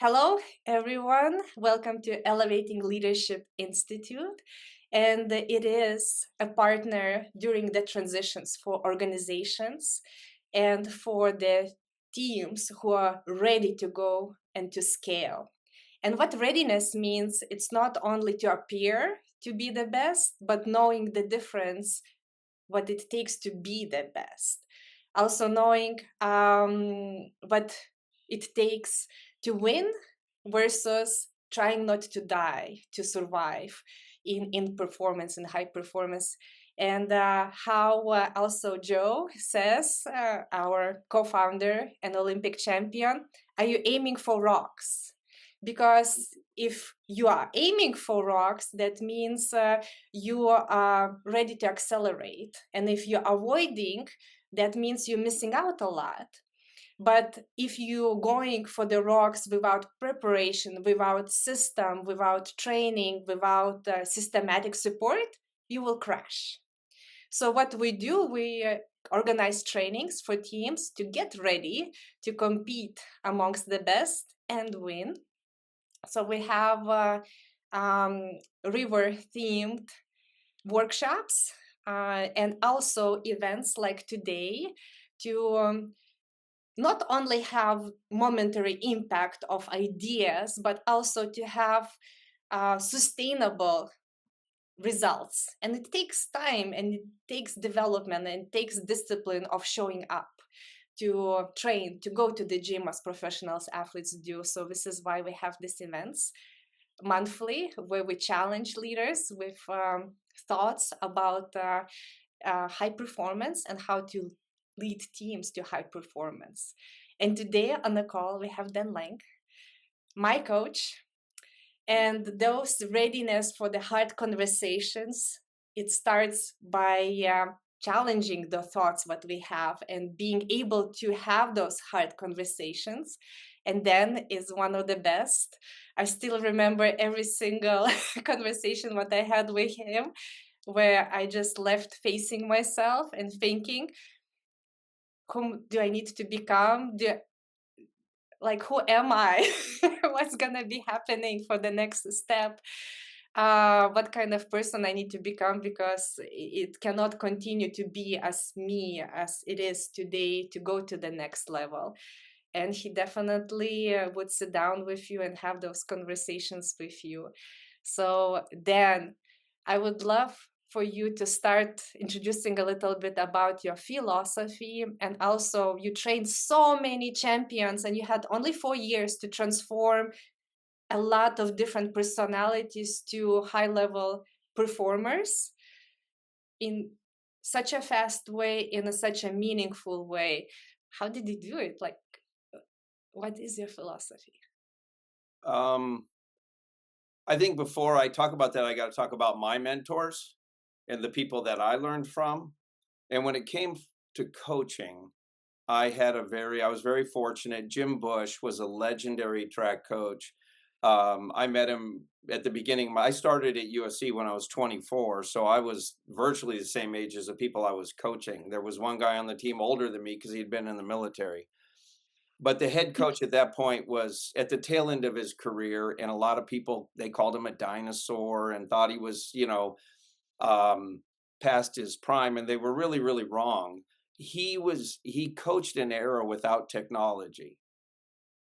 Hello, everyone. Welcome to Elevating Leadership Institute. And it is a partner during the transitions for organizations and for the teams who are ready to go and to scale. And what readiness means, it's not only to appear to be the best, but knowing the difference, what it takes to be the best. Also knowing what it takes to win versus trying not to die, to survive in performance, in high performance. And how also Joe says, our co-founder and Olympic champion, are you aiming for rocks? Because if you are aiming for rocks, that means you are ready to accelerate. And if you're avoiding, that means you're missing out a lot. But if you're going for the rocks without preparation, without system, without training, without systematic support, you will crash. So what we do, we organize trainings for teams to get ready to compete amongst the best and win. So we have river-themed workshops and also events like today to not only have momentary impact of ideas, but also to have sustainable results. And it takes time and it takes development and it takes discipline of showing up to train, to go to the gym as professionals, athletes do. So this is why we have these events monthly where we challenge leaders with thoughts about high performance and how to lead teams to high performance. And today on the call, we have Lange, my coach, and those readiness for the hard conversations. It starts by challenging the thoughts what we have and being able to have those hard conversations. And then is one of the best. I still remember every single conversation what I had with him, where I just left facing myself and thinking, whom do I need to become? Like, who am I? What's gonna be happening for the next step? What kind of person I need to become, because it cannot continue to be as me as it is today to go to the next level. And he definitely would sit down with you and have those conversations with you. So Dan, I would love for you to start introducing a little bit about your philosophy. And also, you trained so many champions and you had only 4 years to transform a lot of different personalities to high-level performers in such a fast way, in such a meaningful way. How did you do it? Like, what is your philosophy? I think before I talk about that, I got to talk about my mentors and the people that I learned from. And when it came to coaching, I was very fortunate. Jim Bush was a legendary track coach. I met him at the beginning. I started at USC when I was 24, so I was virtually the same age as the people I was coaching. There was one guy on the team older than me because he'd been in the military. But the head coach at that point was at the tail end of his career, and a lot of people, they called him a dinosaur and thought he was, past his prime, and they were really, really wrong. He coached an era without technology.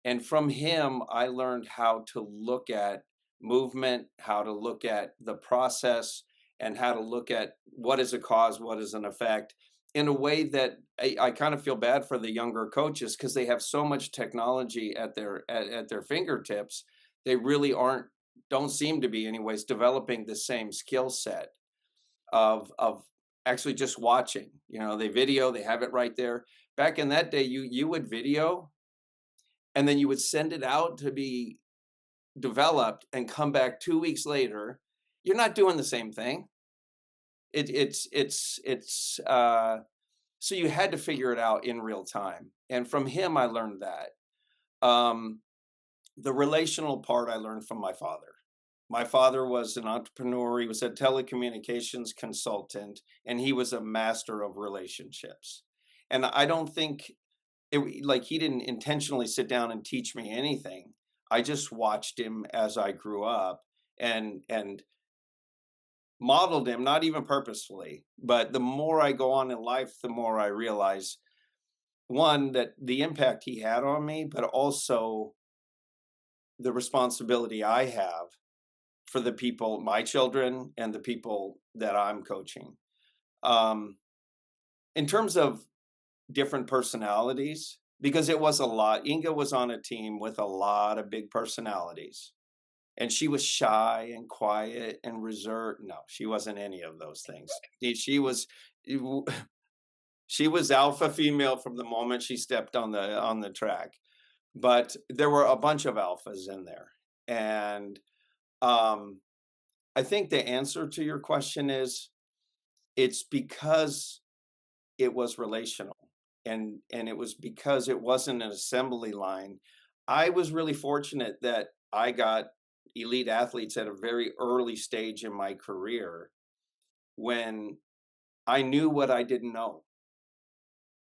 And from him, I learned how to look at movement, how to look at the process, and how to look at what is a cause, what is an effect, in a way that I kind of feel bad for the younger coaches because they have so much technology at their fingertips. They really don't seem to be anyways developing the same skill set of actually just watching. They video, they have it right there. Back in that day, you would video and then you would send it out to be developed and come back 2 weeks later. You're not doing the same thing. So you had to figure it out in real time. And from him, I learned that. The relational part I learned from my father. My father was an entrepreneur. He was a telecommunications consultant, and he was a master of relationships. And I don't think he didn't intentionally sit down and teach me anything. I just watched him as I grew up and modeled him, not even purposefully. But the more I go on in life, the more I realize, one, that the impact he had on me, but also the responsibility I have for the people, my children, and the people that I'm coaching. Um, in terms of different personalities, because it was a lot. Inga was on a team with a lot of big personalities, and she was shy and quiet and reserved. No, she wasn't any of those things. She was she was alpha female from the moment she stepped on the track. But there were a bunch of alphas in there, and um, I think the answer to your question is it's because it was relational, and it was because it wasn't an assembly line. I was really fortunate that I got elite athletes at a very early stage in my career when I knew what I didn't know.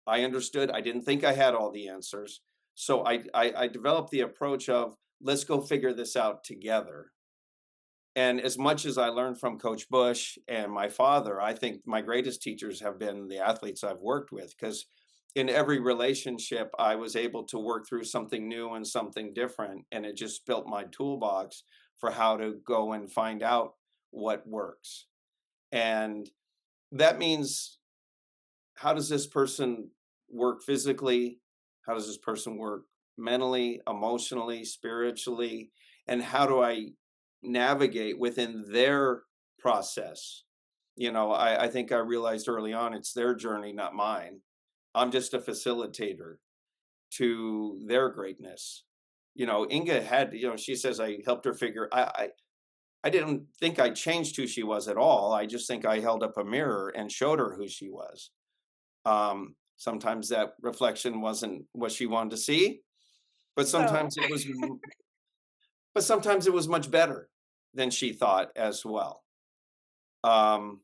I understood. I didn't think I had all the answers. So I developed the approach of let's go figure this out together. And as much as I learned from Coach Bush and my father, I think my greatest teachers have been the athletes I've worked with because in every relationship, I was able to work through something new and something different. And it just built my toolbox for how to go and find out what works. And that means, how does this person work physically? How does this person work mentally, emotionally, spiritually? And how do I navigate within their process? I think I realized early on it's their journey, not mine. I'm just a facilitator to their greatness. Inga had, she says I helped her figure. I didn't think I changed who she was at all. I just think I held up a mirror and showed her who she was. Sometimes that reflection wasn't what she wanted to see, but So, sometimes it was much better than she thought as well. Um,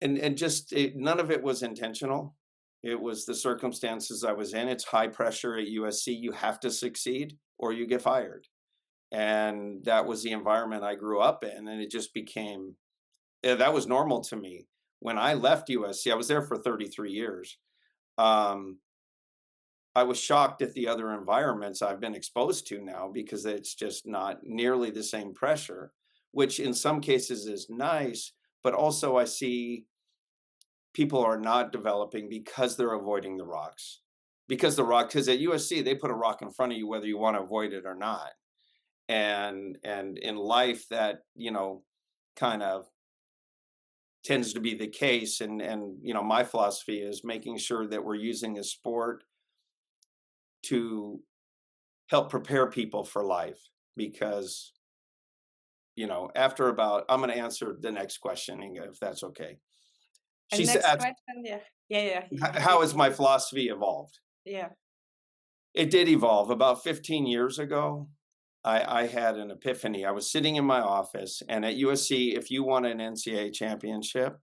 and just none of it was intentional. It was the circumstances I was in. It's high pressure at USC. You have to succeed or you get fired. And that was the environment I grew up in. And it just became, that was normal to me. When I left USC, I was there for 33 years. Um, I was shocked at the other environments I've been exposed to now because it's just not nearly the same pressure, which in some cases is nice, but also I see people are not developing because they're avoiding the rocks. Because at USC they put a rock in front of you whether you want to avoid it or not. And in life that, kind of tends to be the case. And my philosophy is making sure that we're using a sport to help prepare people for life because after about I'm going to answer the next question, Inga, if that's okay. and She next said, question, yeah, yeah, yeah. how has my philosophy evolved? Yeah. It did evolve. About 15 years ago, I had an epiphany. I was sitting in my office, and at USC, if you won an NCAA championship,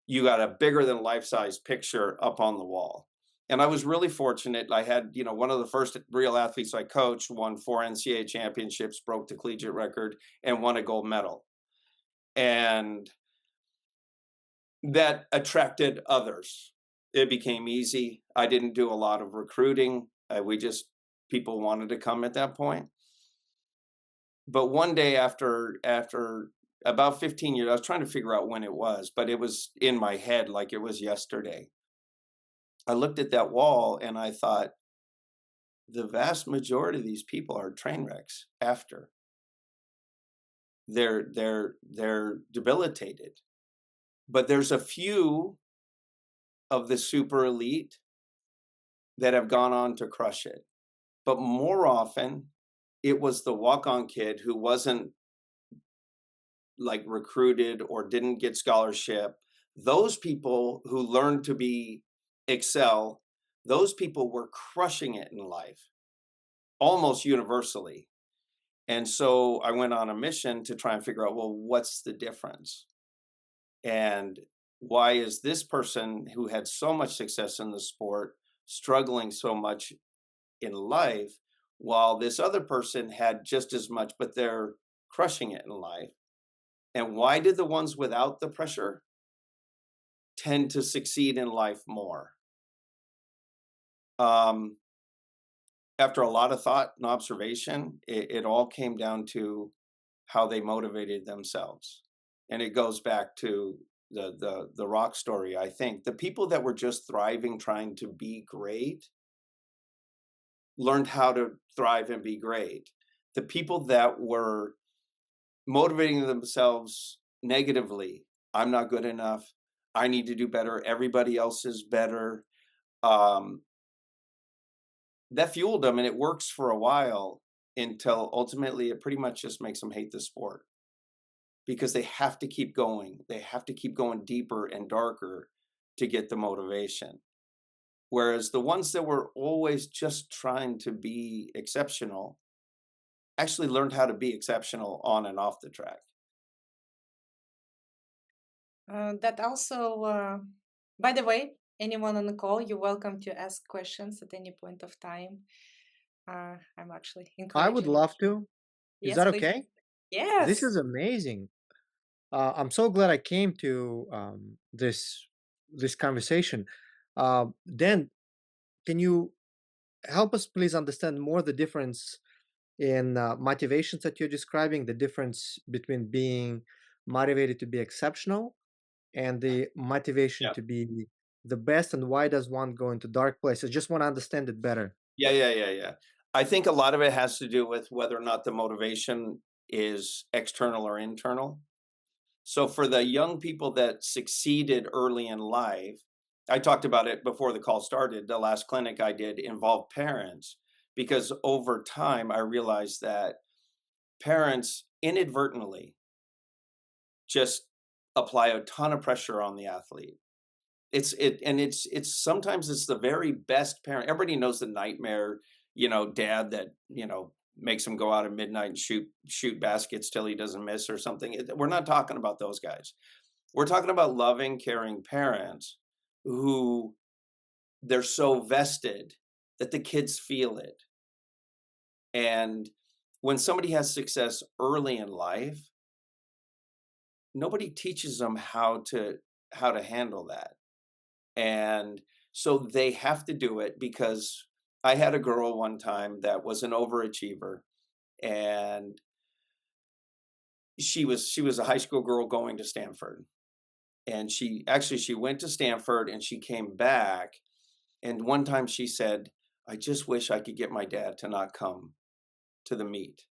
you got a bigger than life-size picture up on the wall. And I was really fortunate. I had, one of the first real athletes I coached won 4 NCAA championships, broke the collegiate record, and won a gold medal. And that attracted others. It became easy. I didn't do a lot of recruiting. People wanted to come at that point. But one day after about 15 years, I was trying to figure out when it was, but it was in my head like it was yesterday. I looked at that wall and I thought, the vast majority of these people are train wrecks after. They're debilitated. But there's a few of the super elite that have gone on to crush it. But more often, it was the walk-on kid who wasn't like recruited or didn't get scholarship. Those people who learned to be excel, those people were crushing it in life almost universally. And so I went on a mission to try and figure out, well, what's the difference? And why is this person who had so much success in the sport struggling so much in life? while this other person had just as much, but they're crushing it in life. And why did the ones without the pressure tend to succeed in life more? Um, After a lot of thought and observation, it all came down to how they motivated themselves. And it goes back to the rock story, I think. The people that were just thriving, trying to be great, learned how to thrive and be great. The people that were motivating themselves negatively, I'm not good enough, I need to do better, everybody else is better, um, that fueled them, and it works for a while until ultimately it pretty much just makes them hate the sport because they have to keep going. They have to keep going deeper and darker to get the motivation. Whereas the ones that were always just trying to be exceptional actually learned how to be exceptional on and off the track. That also, by the way, anyone on the call, you're welcome to ask questions at any point of time. I'm actually I would encouraging. love to. Is Yes, that please. okay? This Yes. is amazing. I'm so glad I came to this conversation. Dan, can you help us please understand more the difference in motivations that you're describing, the difference between being motivated to be exceptional and the motivation Yeah. to be the best, and why does one go into dark places? Just want to understand it better. Yeah. I think a lot of it has to do with whether or not the motivation is external or internal. So for the young people that succeeded early in life, I talked about it before the call started. The last clinic I did involved parents because over time I realized that parents inadvertently just apply a ton of pressure on the athlete. It's sometimes it's the very best parent. Everybody knows the nightmare, dad that, makes him go out at midnight and shoot baskets till he doesn't miss or something. We're not talking about those guys. We're talking about loving, caring parents who they're so vested that the kids feel it. And when somebody has success early in life, nobody teaches them how to handle that. And so they have to do it because I had a girl one time that was an overachiever, and she was a high school girl going to Stanford. And she went to Stanford and she came back, and one time she said, "I just wish I could get my dad to not come to the meet."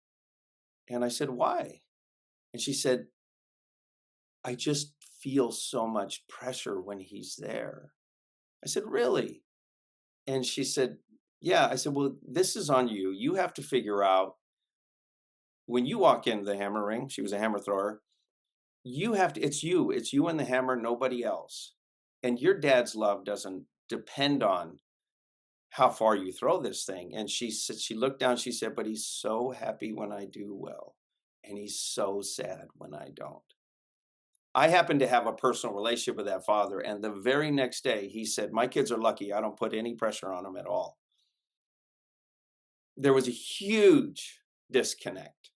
And I said, "Why?" And she said, "I just feel so much pressure when he's there." I said, "Really?" And she said, "Yeah." I said, "Well, this is on you. You have to figure out when you walk into the hammer ring," she was a hammer thrower, "you have to, it's you and the hammer, nobody else. And your dad's love doesn't depend on how far you throw this thing." And she said, she looked down, she said, "But he's so happy when I do well, and he's so sad when I don't." I happen to have a personal relationship with that father, and the very next day he said, "My kids are lucky. I don't put any pressure on them at all." There was a huge disconnect,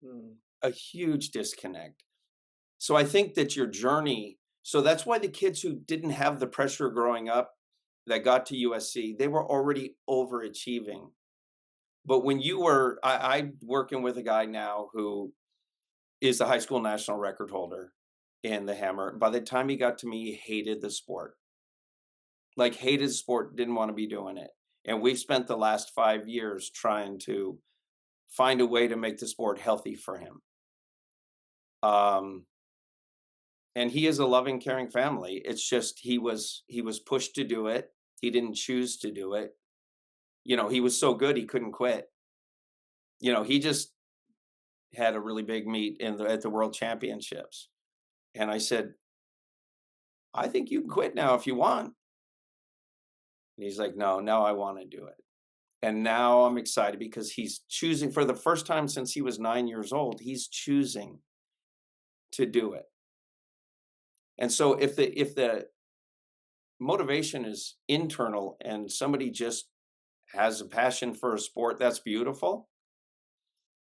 Mm. a huge disconnect. So I think that your journey, so that's why the kids who didn't have the pressure growing up that got to USC, they were already overachieving. But when you were, I'm working with a guy now who is the high school national record holder in the hammer. By the time he got to me, he hated the sport, like hated sport, didn't want to be doing it. And we've spent the last 5 years trying to find a way to make the sport healthy for him. Um, and he is a loving, caring family. It's just he was pushed to do it. He didn't choose to do it. He was so good he couldn't quit. He just had a really big meet at the World Championships, and I said, "I think you can quit now if you want." And he's like, "No, now I want to do it." And now I'm excited because he's choosing for the first time since he was 9 years old. He's choosing to do it. And so if the motivation is internal and somebody just has a passion for a sport, that's beautiful.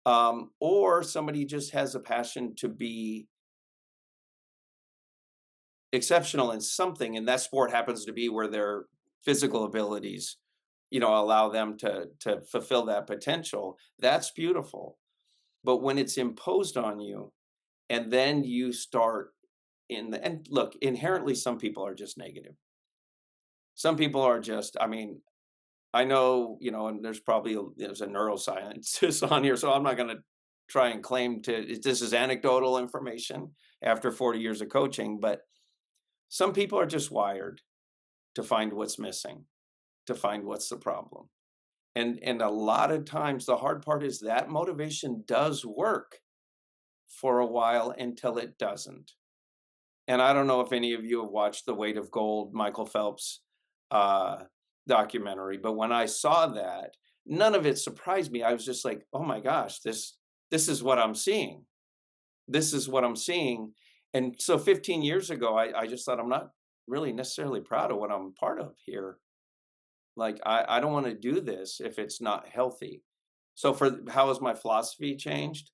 Or somebody just has a passion to be exceptional in something, and that sport happens to be where their physical abilities, allow them to fulfill that potential. That's beautiful. But when it's imposed on you, and then you start and look, inherently, some people are just negative. Some people are just, I mean, I know, and there's a neuroscientist on here, so I'm not going to try and claim this is anecdotal information after 40 years of coaching, but some people are just wired to find what's missing, to find what's the problem. And a lot of times the hard part is that motivation does work for a while until it doesn't. And I don't know if any of you have watched The Weight of Gold, Michael Phelps uh, documentary, but when I saw that, none of it surprised me. I was just like, oh my gosh, this is what I'm seeing. This is what I'm seeing. And so 15 years ago, I just thought I'm not really necessarily proud of what I'm part of here. Like, I don't want to do this if it's not healthy. So how has my philosophy changed?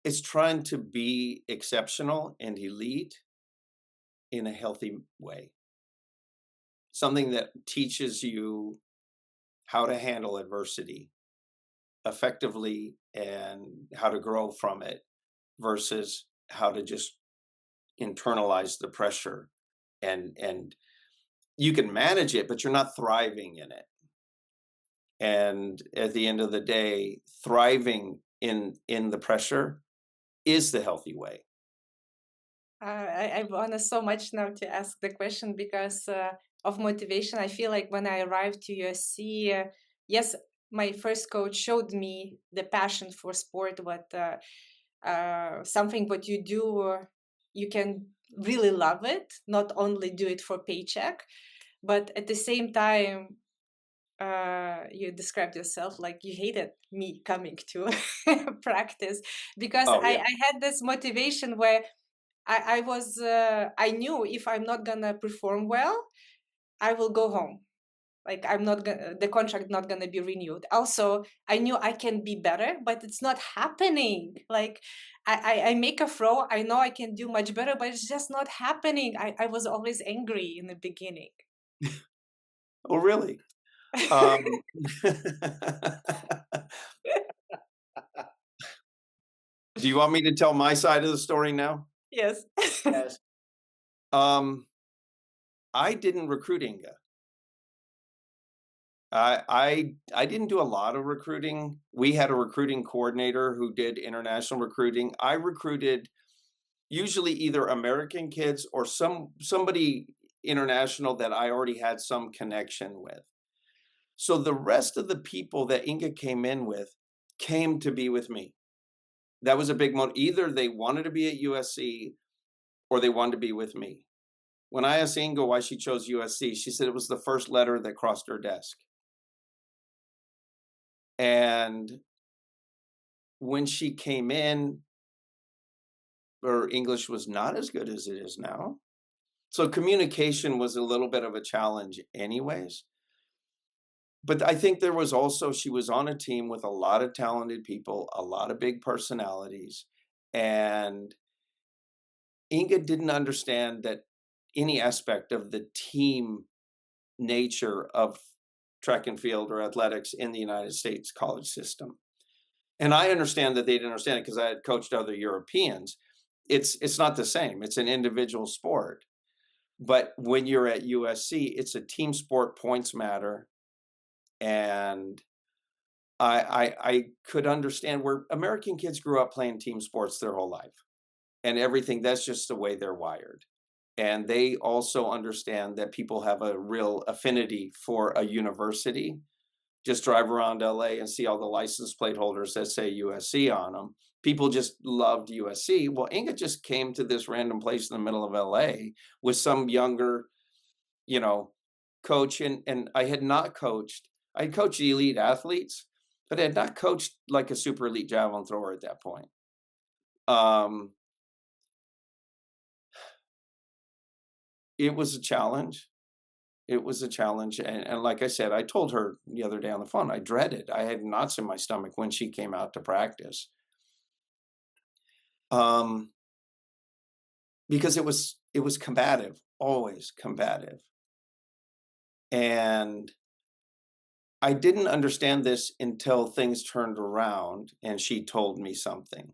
It's trying to be exceptional and elite in a healthy way. Something that teaches you how to handle adversity effectively and how to grow from it versus how to just internalize the pressure and you can manage it, but you're not thriving in it. And at the end of the day, thriving in the pressure is the healthy way. I want so much now to ask the question because of motivation. I feel like when I arrived to USC, yes, my first coach showed me the passion for sport, what something what you do, you can really love it, not only do it for paycheck, but at the same time, you described yourself like you hated me coming to practice because Oh I, yeah. I had this motivation where I knew if I'm not gonna perform well, I will go home. Like I'm not gonna, the contract not gonna be renewed. Also, I knew I can be better, but it's not happening. Like I make a throw, I know I can do much better, but it's just not happening. I was always angry in the beginning. Oh really? Um, do you want me to tell my side of the story now? Yes. Yes. Um, I didn't recruit Inga. I didn't do a lot of recruiting. We had a recruiting coordinator who did international recruiting. I recruited usually either American kids or somebody international that I already had some connection with. So the rest of the people that Inga came in with came to be with me. That was a big motive. Either they wanted to be at USC or they wanted to be with me. When I asked Inga why she chose USC, she said it was the first letter that crossed her desk. And when she came in, her English was not as good as it is now. So communication was a little bit of a challenge anyways. But I think there was also, she was on a team with a lot of talented people, a lot of big personalities. And Inga didn't understand that any aspect of the team nature of track and field or athletics in the United States college system. And I understand that they didn't understand it because I had coached other Europeans. It's not the same. It's an individual sport. But when you're at USC, it's a team sport, points matter. And I could understand where American kids grew up playing team sports their whole life and everything. That's just the way they're wired. And they also understand that people have a real affinity for a university. Just drive around LA and see all the license plate holders that say USC on them. People just loved USC. Well, Inga just came to this random place in the middle of LA with some younger, you know, coach. And I had not coached, I had coached elite athletes, but I had not coached like a super elite javelin thrower at that point. It was a challenge. It was a challenge. And like I said, I told her the other day on the phone, I dreaded. I had knots in my stomach when she came out to practice. Because it was combative, always combative. And I didn't understand this until things turned around and she told me something.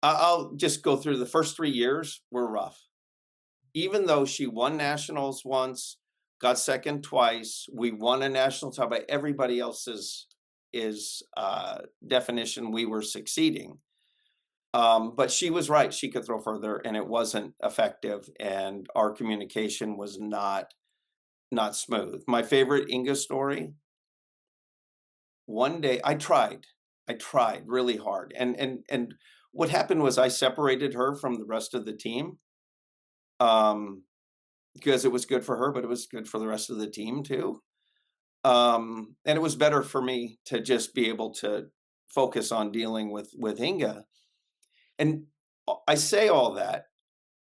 I'll just go through the first 3 years were rough. Even though she won nationals once, got second twice, we won a national title by everybody else's definition, we were succeeding. But she was right. She could throw further, and it wasn't effective, and our communication was not smooth. My favorite Inga story. One day, I tried really hard, and what happened was I separated her from the rest of the team, because it was good for her, but it was good for the rest of the team too. And it was better for me to just be able to focus on dealing with Inga. And I say all that.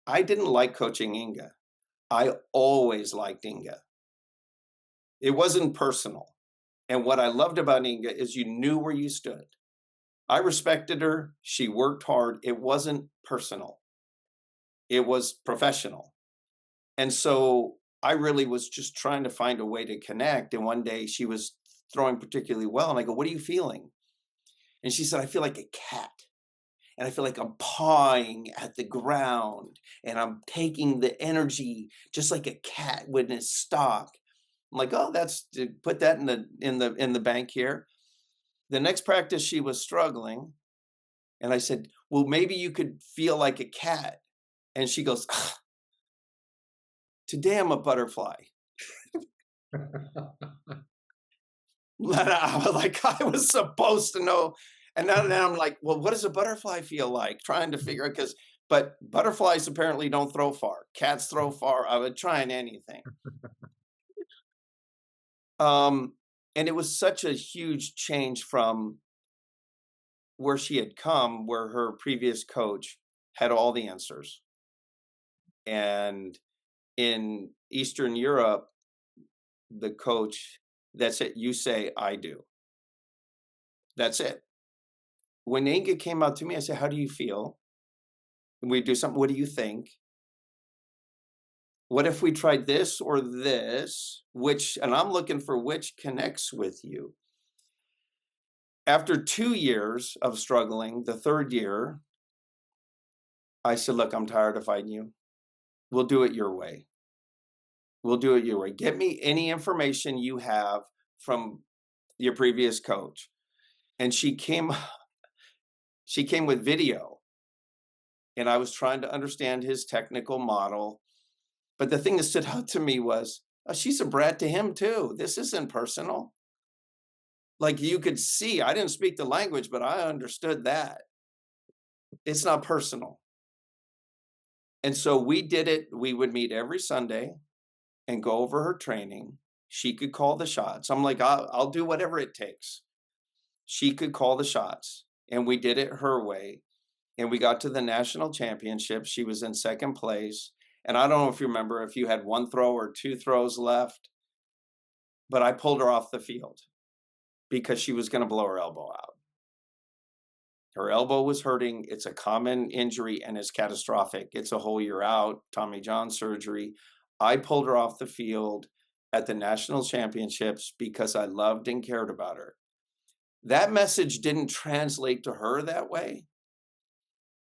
I didn't like coaching Inga. I always liked Inga. It wasn't personal. And what I loved about Inga is you knew where you stood. I respected her. She worked hard. It wasn't personal. It was professional. And so I really was just trying to find a way to connect. And one day she was throwing particularly well. And I go, "What are you feeling?" And she said, "I feel like a cat. And I feel like I'm pawing at the ground and I'm taking the energy just like a cat would in its stock." I'm like, "Oh, that's put that in the bank here." The next practice she was struggling, and I said, "Well, maybe you could feel like a cat." And she goes, "Ah, today I'm a butterfly." I was like, I was supposed to know. And now I'm like, well, what does a butterfly feel like? Trying to figure out, but butterflies apparently don't throw far. Cats throw far. I would try anything. And it was such a huge change from where she had come, where her previous coach had all the answers. And in Eastern Europe, the coach, that's it. You say, I do. That's it. When Inga came out to me, I said, "How do you feel? We do something. What do you think? What if we tried this or this? Which," and I'm looking for which connects with you. After 2 years of struggling, the third year, I said, "Look, I'm tired of fighting you. We'll do it your way. We'll do it your way. Get me any information you have from your previous coach." And she came with video, and I was trying to understand his technical model. But the thing that stood out to me was, oh, she's a brat to him too. This isn't personal. Like you could see, I didn't speak the language, but I understood that. It's not personal. And so we did it. We would meet every Sunday and go over her training. She could call the shots. I'm like, I'll do whatever it takes. She could call the shots. And we did it her way. And we got to the national championship. She was in second place. And I don't know if you remember if you had one throw or two throws left, but I pulled her off the field because she was going to blow her elbow out. Her elbow was hurting. It's a common injury and it's catastrophic. It's a whole year out, Tommy John surgery. I pulled her off the field at the national championships because I loved and cared about her. That message didn't translate to her that way.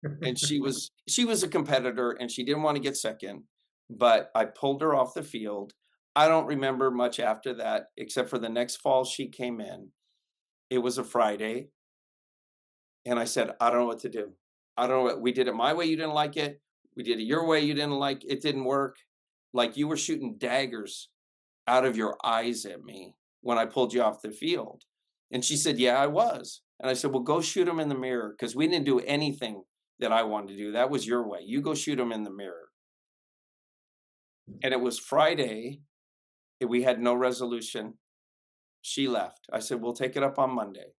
And she was a competitor and she didn't want to get second, but I pulled her off the field. I don't remember much after that, except for the next fall she came in. It was a Friday. And I said, I don't know what to do. I don't know. We did it my way. You didn't like it. We did it your way. You didn't like it. It didn't work. Like you were shooting daggers out of your eyes at me when I pulled you off the field. And she said, yeah, I was. And I said, well, go shoot him in the mirror because we didn't do anything that I wanted to do. That was your way. You go shoot him in the mirror. And it was Friday. We had no resolution. She left. I said, we'll take it up on Monday.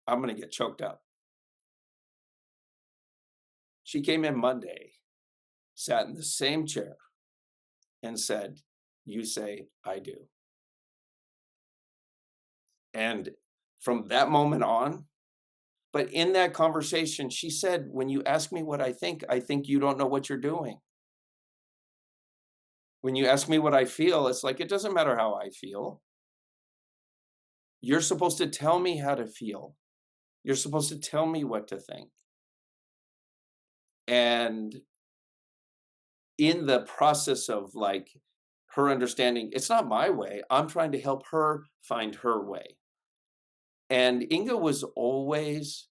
I'm going to get choked up. She came in Monday, sat in the same chair, and said, "You say I do." And from that moment on, but in that conversation, she said, "When you ask me what I think you don't know what you're doing. When you ask me what I feel, it's like, it doesn't matter how I feel. You're supposed to tell me how to feel. You're supposed to tell me what to think." And in the process of like her understanding, it's not my way. I'm trying to help her find her way. And Inga was always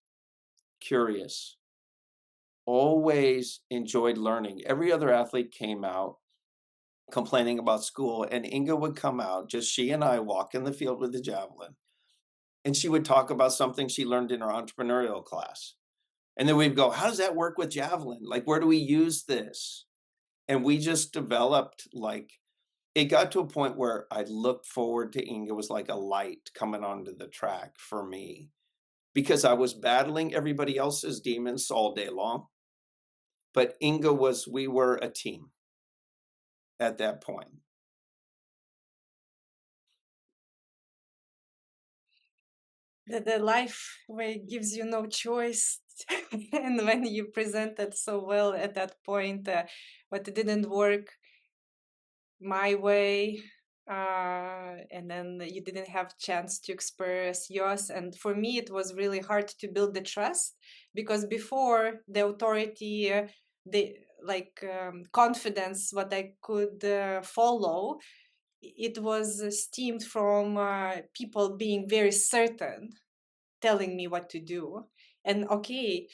curious, always enjoyed learning. Every other athlete came out complaining about school, and Inga would come out, just she and I walk in the field with the javelin, and she would talk about something she learned in her entrepreneurial class. And then we'd go, "How does that work with javelin? Like, where do we use this?" And we just developed like, it got to a point where I looked forward to Inga was like a light coming onto the track for me because I was battling everybody else's demons all day long. But Inga was, we were a team at that point. The life where it gives you no choice. And when you presented so well at that point, but it didn't work my way, and then you didn't have chance to express yours. And for me, it was really hard to build the trust, because before the authority, the confidence, what I could follow, it was stemmed from people being very certain, telling me what to do. And okay,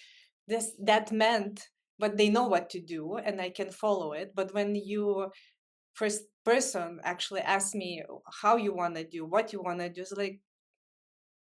that meant, but they know what to do and I can follow it. But when you first person actually asks me how you want to do, what you want to do, it's like,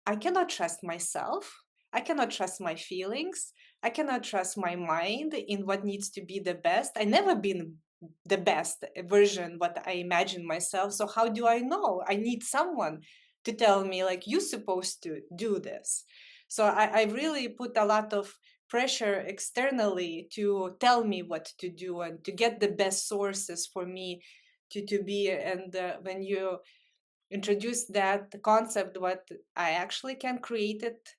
I cannot trust myself. I cannot trust my feelings. I cannot trust my mind in what needs to be the best. I never been the best version what I imagine myself. So how do I know? I need someone to tell me like, you're supposed to do this. So I really put a lot of pressure externally to tell me what to do and to get the best sources for me to be. And when you introduce that concept, what I actually can create it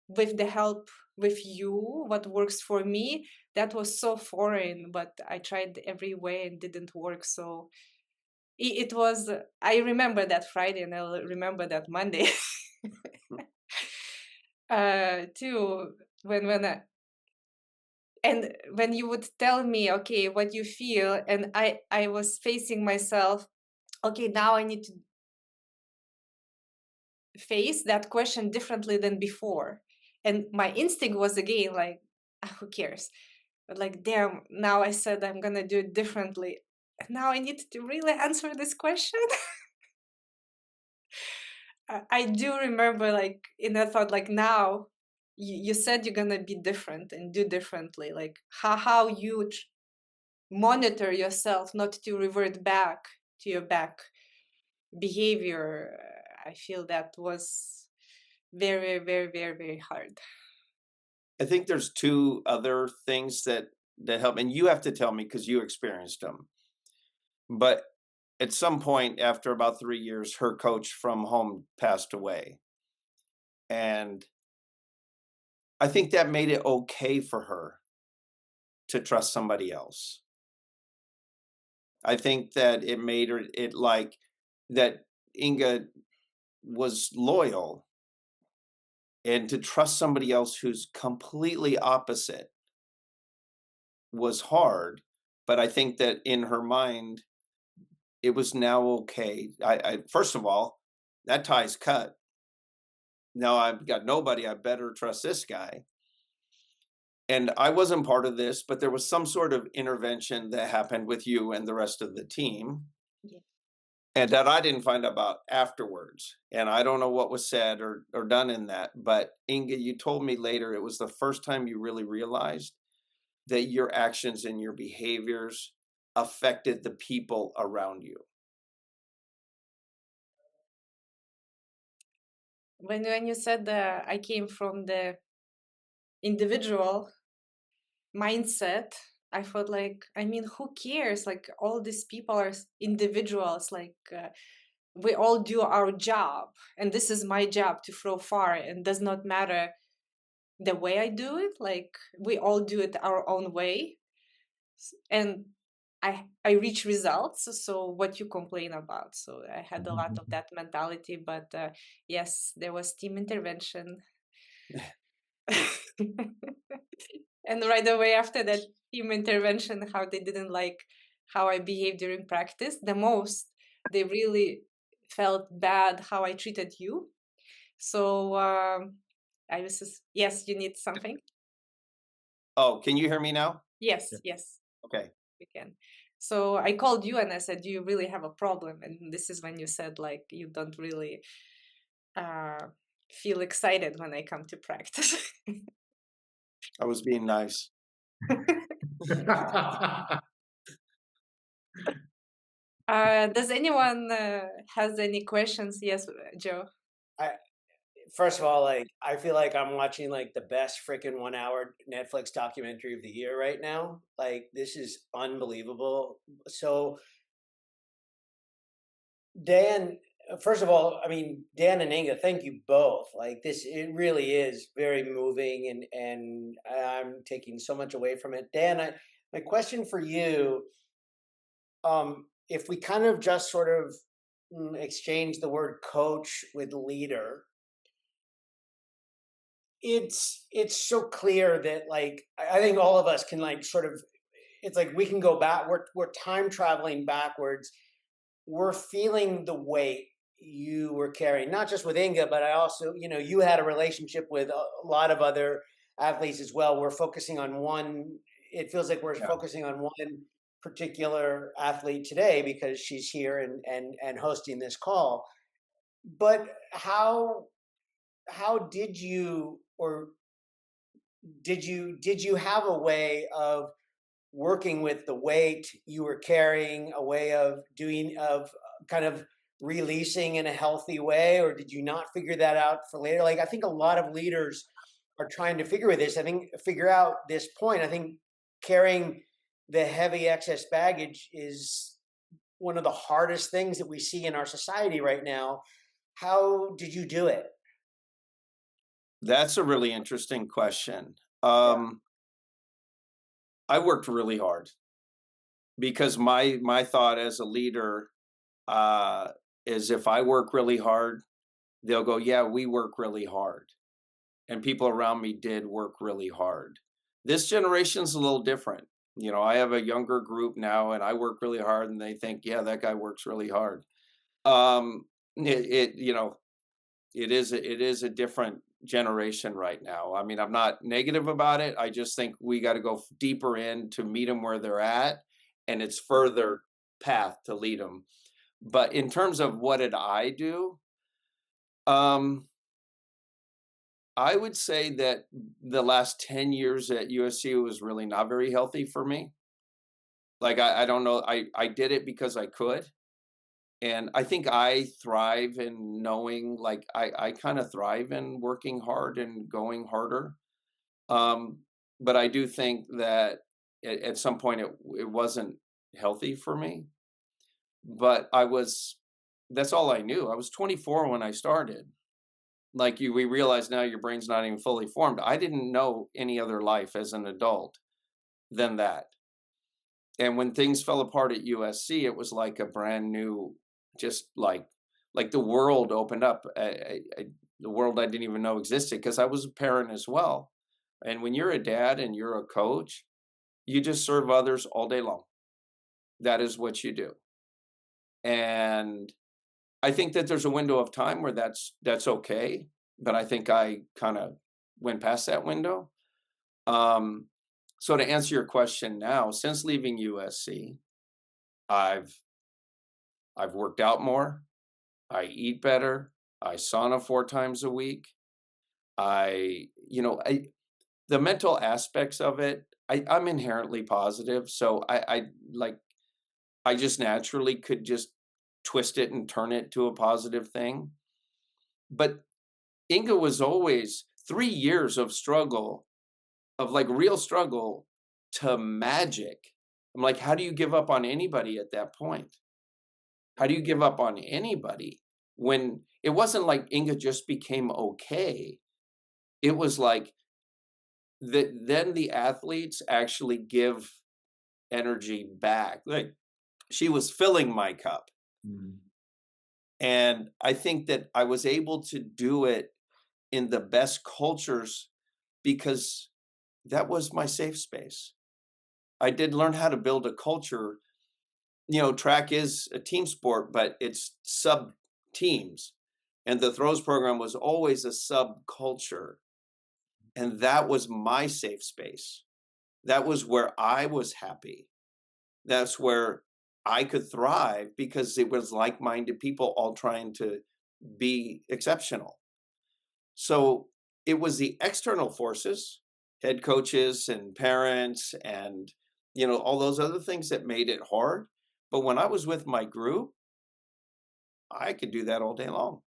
with the help with you, what works for me, that was so foreign, but I tried every way and didn't work. So it was, I remember that Friday and I'll remember that Monday too, when and when you would tell me, okay, what you feel, and I was facing myself, okay, now I need to face that question differently than before. And my instinct was again like, "Ah, who cares?" But like, damn, now I said I'm gonna do it differently. And now I need to really answer this question. I do remember like in that thought, like now you said you're gonna be different and do differently. Like how you monitor yourself not to revert back to your back behavior. I feel that was very, very, very, very hard. I think there's two other things that help, and you have to tell me because you experienced them. But at some point after about 3 years, her coach from home passed away. And I think that made it okay for her to trust somebody else. I think that it made her it like that Inga was loyal, and to trust somebody else who's completely opposite was hard. But I think that in her mind, it was now okay. I first of all, that tie's cut. Now I've got nobody. I better trust this guy. And I wasn't part of this, but there was some sort of intervention that happened with you and the rest of the team, Yeah. and that I didn't find out about afterwards. And I don't know what was said or done in that. But Inga, you told me later it was the first time you really realized that your actions and your behaviors affected the people around you. When you said I came from the individual, mindset, I thought like, I mean, who cares? Like all these people are individuals, like we all do our job, and this is my job to throw far, and does not matter the way I do it. Like we all do it our own way, and I reach results. So what you complain about? So I had a lot of that mentality, but yes, there was team intervention. And right away after that team intervention, how they didn't like how I behaved during practice the most. They really felt bad how I treated you. So I was just, yes, you need something. Oh, can you hear me now? Yes, yes, Okay. we can. So I called you and I said, do you really have a problem? And this is when you said like you don't really feel excited when I come to practice. I was being nice. Does anyone has any questions? Yes, Joe. First of all, like I feel like I'm watching like the best freaking 1 hour Netflix documentary of the year right now. Like this is unbelievable. So Dan, first of all, I mean Dan and Inga, thank you both. Like this, it really is very moving, and I'm taking so much away from it. Dan, my question for you, if we kind of just sort of exchange the word coach with leader, it's so clear that like I think all of us can like sort of, it's like we can go back, we're time traveling backwards. We're feeling the weight you were carrying, not just with Inga, but I also, you know, you had a relationship with a lot of other athletes as well. We're focusing on one, it feels like we're focusing on one particular athlete today because she's here and hosting this call. But how did you, or did you have a way of working with the weight you were carrying, a way of doing, of kind of releasing in a healthy way, or did you not figure that out for later? Like I think a lot of leaders are trying to figure out this point. I think carrying the heavy excess baggage is one of the hardest things that we see in our society right now. How did you do it? That's a really interesting question. I worked really hard because my thought as a leader is if I work really hard, they'll go, yeah, we work really hard. And people around me did work really hard. This generation's a little different. You know, I have a younger group now and I work really hard and they think, yeah, that guy works really hard. You know, it is a different generation right now. I mean, I'm not negative about it. I just think we got to go deeper in to meet them where they're at, and it's further path to lead them. But in terms of what did I do, I would say that the last 10 years at USC was really not very healthy for me. Like I don't know, I did it because I could. And I think I thrive in knowing, like I kind of thrive in working hard and going harder. But I do think that at some point it wasn't healthy for me. But that's all I knew. I was 24 when I started. Like we realize now your brain's not even fully formed. I didn't know any other life as an adult than that. And when things fell apart at USC, it was like a brand new, just like the world opened up, the world I didn't even know existed because I was a parent as well. And when you're a dad and you're a coach, you just serve others all day long. That is what you do. And I think that there's a window of time where that's okay, but I think I kind of went past that window. So to answer your question now, since leaving USC, I've worked out more, I eat better, I sauna 4 times a week. The mental aspects of it, I'm inherently positive, so I just naturally could just twist it and turn it to a positive thing. But Inga was always 3 years of struggle, of like real struggle, to magic. I'm like, how do you give up on anybody at that point? How do you give up on anybody when it wasn't like Inga just became okay? It was like that then the athletes actually give energy back. Like she was filling my cup. Mm. And I think that I was able to do it in the best cultures because that was my safe space. I did learn how to build a culture. You know, track is a team sport, but it's sub teams. And the throws program was always a subculture. And that was my safe space. That was where I was happy. That's where I could thrive because it was like-minded people all trying to be exceptional. So it was the external forces, head coaches and parents and, you know, all those other things that made it hard. But when I was with my group, I could do that all day long.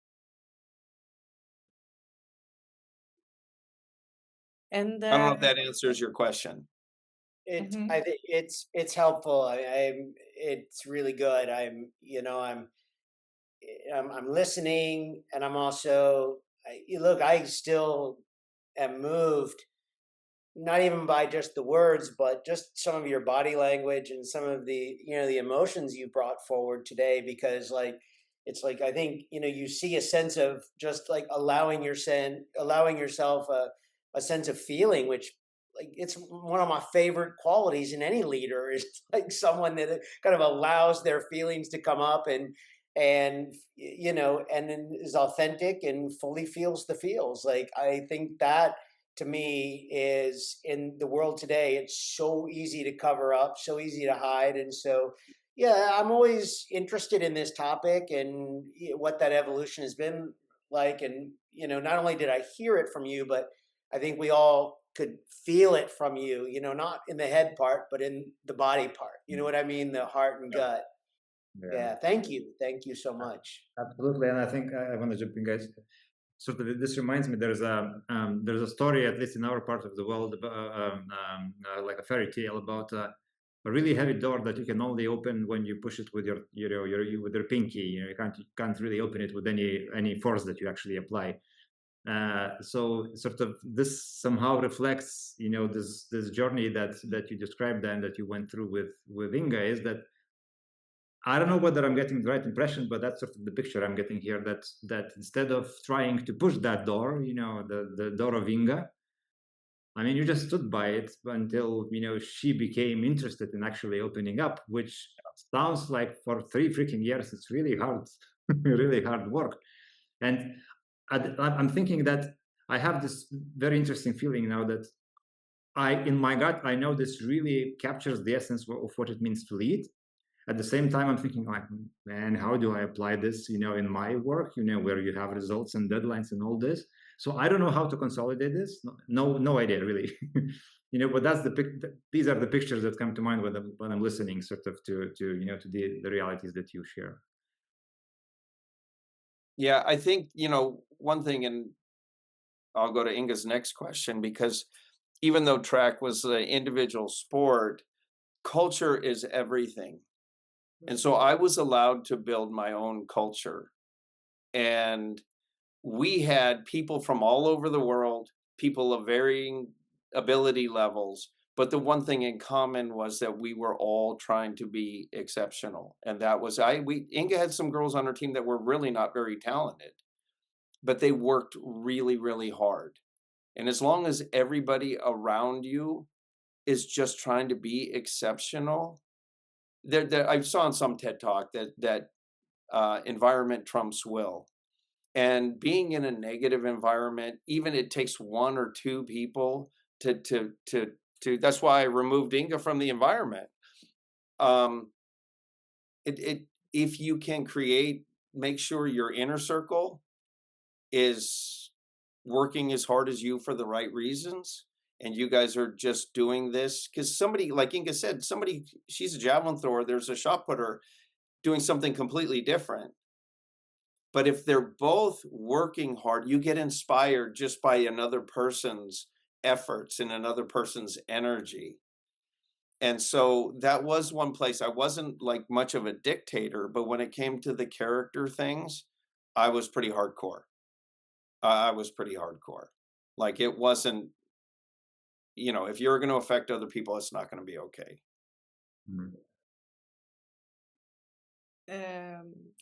And I don't know if that answers your question. I think it's helpful. It's really good. I'm listening, and I'm also look. I still am moved, not even by just the words, but just some of your body language and some of the the emotions you brought forward today. Because it's like I think you see a sense of just like allowing yourself a sense of feeling, which like it's one of my favorite qualities in any leader is like someone that kind of allows their feelings to come up and then is authentic and fully feels the feels. Like I think that to me is in the world today, it's so easy to cover up, so easy to hide. And so, yeah, I'm always interested in this topic and what that evolution has been like. And, not only did I hear it from you, but I think we all could feel it from you, not in the head part, but in the body part. You know what I mean? The heart and gut. Yeah, Yeah. Thank you. Thank you so much. absolutely. And I think I want to jump in, guys. Sort of, this reminds me. There's a story, at least in our part of the world, about, like a fairy tale about a really heavy door that you can only open when you push it with your with your pinky. You can't really open it with any force that you actually apply. So sort of this somehow reflects this journey that you described and that you went through with Inga, is that I don't know whether I'm getting the right impression, but that's sort of the picture I'm getting here, that instead of trying to push that door, the door of Inga, I mean, you just stood by it until she became interested in actually opening up, which sounds like for 3 freaking years it's really hard really hard work. And I'm thinking that I have this very interesting feeling now that in my gut, I know this really captures the essence of what it means to lead. At the same time, I'm thinking, like, man, how do I apply this, in my work, where you have results and deadlines and all this. So I don't know how to consolidate this. No idea, really. But these are the pictures that come to mind when I'm listening, sort of to the realities that you share. Yeah, I think, one thing, and I'll go to Inga's next question, because even though track was an individual sport, culture is everything. And so I was allowed to build my own culture. And we had people from all over the world, people of varying ability levels. But the one thing in common was that we were all trying to be exceptional. And that was Inga had some girls on her team that were really not very talented, but they worked really, really hard. And as long as everybody around you is just trying to be exceptional, I saw in some TED Talk that environment trumps will. And being in a negative environment, even it takes 1 or 2 people to that's why I removed Inga from the environment. If you can make sure your inner circle is working as hard as you for the right reasons, and you guys are just doing this because somebody, like Inga said, she's a javelin thrower, there's a shot putter doing something completely different. But if they're both working hard, you get inspired just by another person's efforts and another person's energy. And so that was one place. I wasn't like much of a dictator, but when it came to the character things, I was pretty hardcore. I was pretty hardcore. Like it wasn't, if you're going to affect other people, it's not going to be okay. Mhm.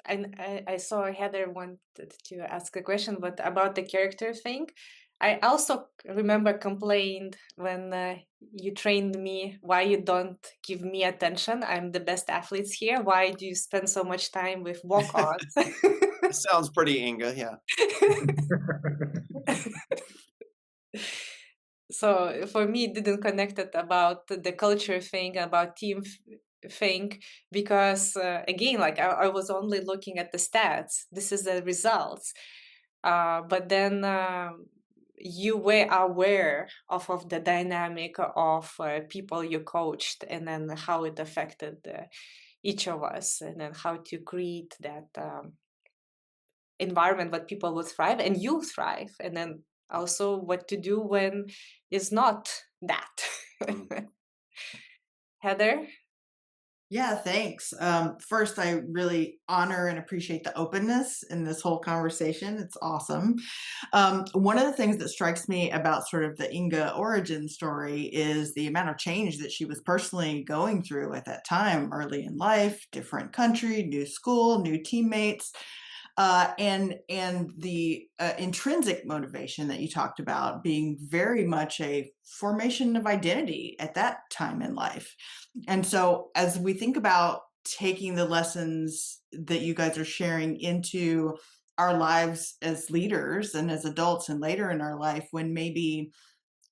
And I saw Heather wanted to ask a question, but about the character thing, I also remember complained when you trained me, why you don't give me attention? I'm the best athletes here. Why do you spend so much time with walk-ons? It sounds pretty Inga, yeah. So for me, it didn't connect it about the culture thing, about team thing, because again, like I was only looking at the stats. This is the results. But then you were aware of the dynamic of people you coached, and then how it affected each of us, and then how to create that environment where people would thrive and you thrive, and then also what to do when it's not that. Heather? Yeah, thanks. First, I really honor and appreciate the openness in this whole conversation. It's awesome. One of the things that strikes me about sort of the Inga origin story is the amount of change that she was personally going through at that time, early in life, different country, new school, new teammates. And the intrinsic motivation that you talked about being very much a formation of identity at that time in life. And so as we think about taking the lessons that you guys are sharing into our lives as leaders and as adults and later in our life, when maybe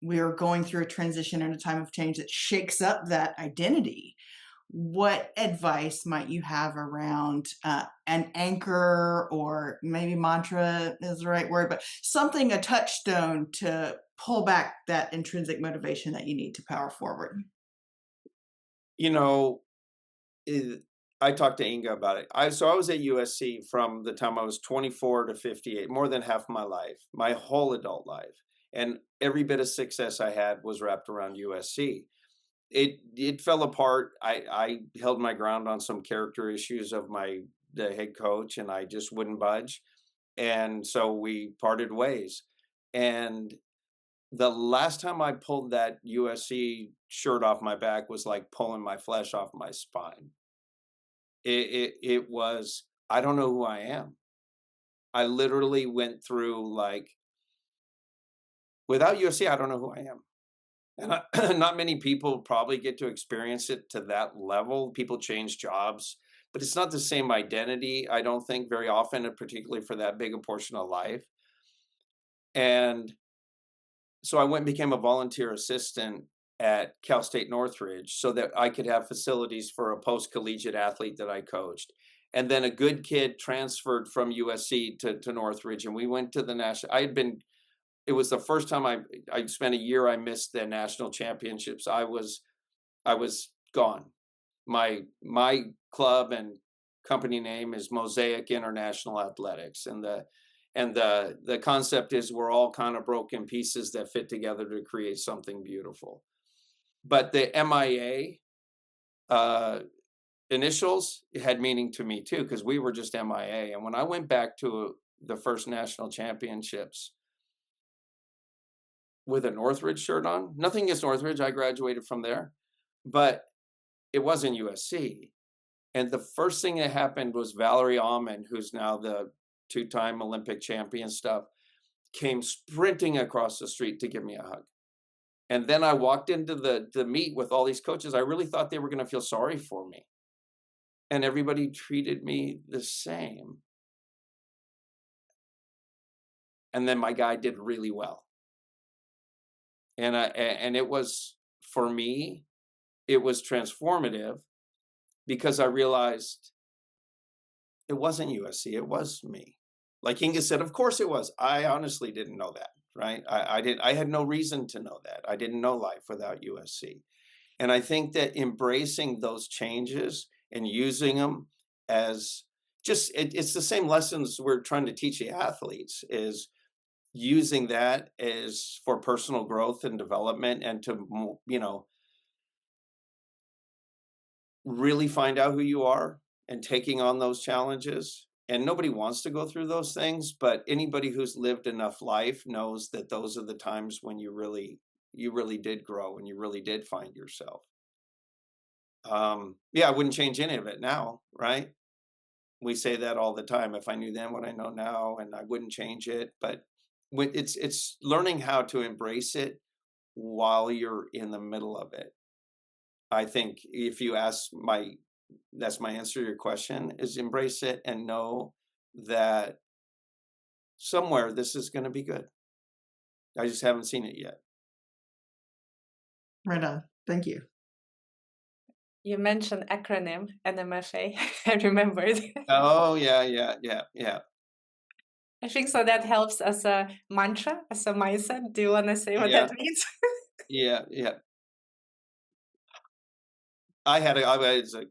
we're going through a transition and a time of change that shakes up that identity, what advice might you have around an anchor, or maybe mantra is the right word, but something, a touchstone to pull back that intrinsic motivation that you need to power forward? I talked to Inga about it. I was at USC from the time I was 24 to 58, more than half my life, my whole adult life. And every bit of success I had was wrapped around USC. It fell apart. I held my ground on some character issues of the head coach, and I just wouldn't budge. And so we parted ways. And the last time I pulled that USC shirt off my back was like pulling my flesh off my spine. It was, I don't know who I am. I literally went through like, without USC, I don't know who I am. And not many people probably get to experience it to that level. People change jobs, but it's not the same identity, I don't think, very often, and particularly for that big a portion of life. And so I went and became a volunteer assistant at Cal State Northridge so that I could have facilities for a post-collegiate athlete that I coached. And then a good kid transferred from USC to Northridge, and we went to the national. It was the first time I spent a year. I missed the national championships. I was gone. My club and company name is Mosaic International Athletics, and the concept is we're all kind of broken pieces that fit together to create something beautiful. But the MIA initials had meaning to me too, because we were just MIA. And when I went back to the first national championships with a Northridge shirt on, nothing against Northridge, I graduated from there, but it wasn't USC. And the first thing that happened was Valerie Almond, who's now the two-time Olympic champion stuff, came sprinting across the street to give me a hug. And then I walked into the meet with all these coaches. I really thought they were going to feel sorry for me. And everybody treated me the same. And then my guy did really well. And it was, for me, it was transformative, because I realized it wasn't USC, it was me. Like Inga said, of course it was. I honestly didn't know that, right? I had no reason to know that. I didn't know life without USC. And I think that embracing those changes and using them as just, it's the same lessons we're trying to teach the athletes, is using that as for personal growth and development, and to, really find out who you are and taking on those challenges. And nobody wants to go through those things, but anybody who's lived enough life knows that those are the times when you really did grow and you really did find yourself. Yeah, I wouldn't change any of it now, right? We say that all the time. If I knew then what I know now, and I wouldn't change it. But it's learning how to embrace it while you're in the middle of it. I think if you ask that's my answer to your question, is embrace it and know that somewhere this is going to be good. I just haven't seen it yet. Right on. Thank you. You mentioned acronym NMFA. I remembered. Oh yeah. I think so that helps as a mantra, as a mindset. Do you want to say what Yeah. that means? Yeah. It's a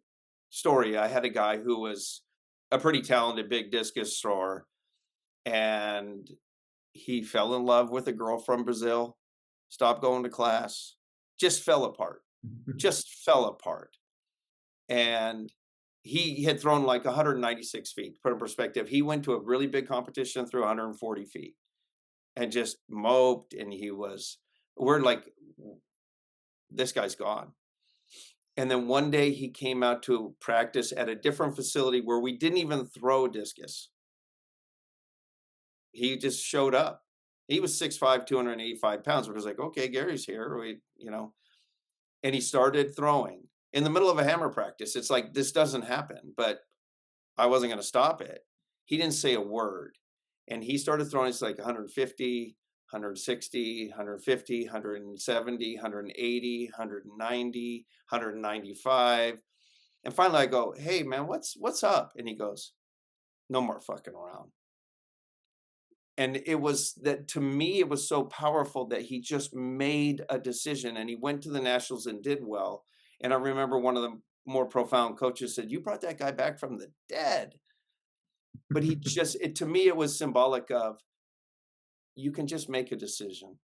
story. I had a guy who was a pretty talented big discus thrower, and he fell in love with a girl from Brazil, stopped going to class, just fell apart. And he had thrown like 196 feet. To put in perspective, he went to a really big competition and threw 140 feet and just moped. And we're like, this guy's gone. And then one day he came out to practice at a different facility where we didn't even throw discus. He just showed up. He was 6'5", 285 pounds. It was like, okay, Gary's here. And he started throwing in the middle of a hammer practice. It's like, this doesn't happen, but I wasn't going to stop it. He didn't say a word. And he started throwing. It's like 150, 160, 150, 170, 180, 190, 195. And finally I go, hey man, what's up? And he goes, no more fucking around. And it was that, to me, it was so powerful that he just made a decision, and he went to the nationals and did well. And I remember one of the more profound coaches said, you brought that guy back from the dead. But to me, it was symbolic of, you can just make a decision.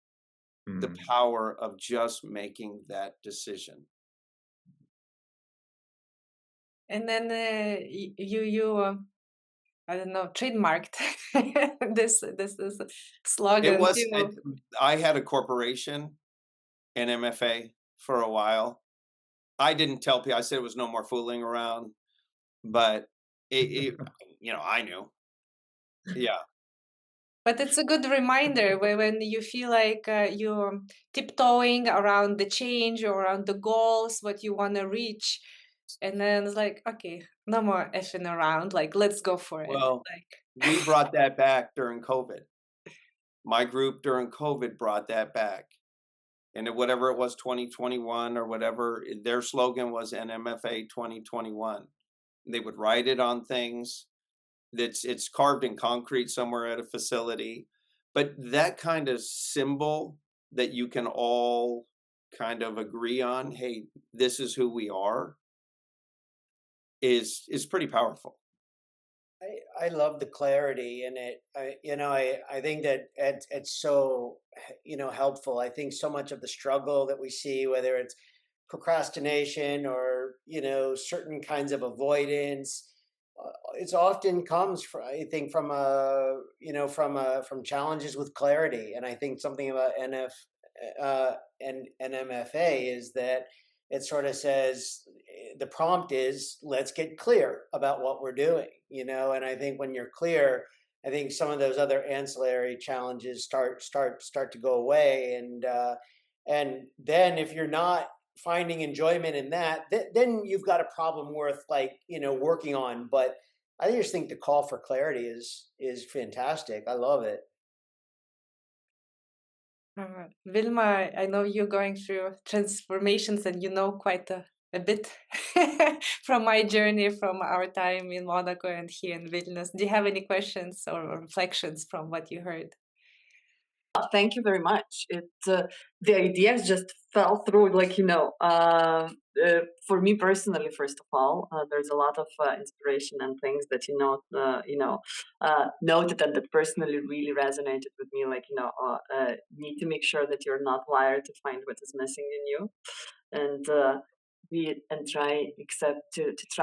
The power of just making that decision. And then you I don't know, trademarked this slogan. I had a corporation, an MFA, for a while. I didn't tell people. I said it was no more fooling around, but I knew. Yeah. But it's a good reminder when you feel like you're tiptoeing around the change or around the goals, what you want to reach. And then it's like, okay, no more effing around. Like, let's go for it. Well, we brought that back during COVID. My group during COVID brought that back. And whatever it was, 2021 or whatever, their slogan was NMFA 2021. They would write it on things. It's carved in concrete somewhere at a facility. But that kind of symbol that you can all kind of agree on, hey, this is who we are, is pretty powerful. I love the clarity in it. I think that it's so, helpful. I think so much of the struggle that we see, whether it's procrastination or, certain kinds of avoidance, it's often comes from, I think, from from challenges with clarity. And I think something about and NMFA is that it sort of says, the prompt is, let's get clear about what we're doing, and I think when you're clear, I think some of those other ancillary challenges start to go away. And then if you're not finding enjoyment in that, then you've got a problem worth working on. But I just think the call for clarity is fantastic. I love it. Vilma, I know you're going through transformations and you know quite a bit from my journey, from our time in Monaco and here in Vilnius. Do you have any questions or reflections from what you heard? Thank you very much. The ideas just fell through, for me personally. First of all, there's a lot of inspiration and things that noted and that personally really resonated with me. Need to make sure that you're not wired to find what is missing in you, and be and try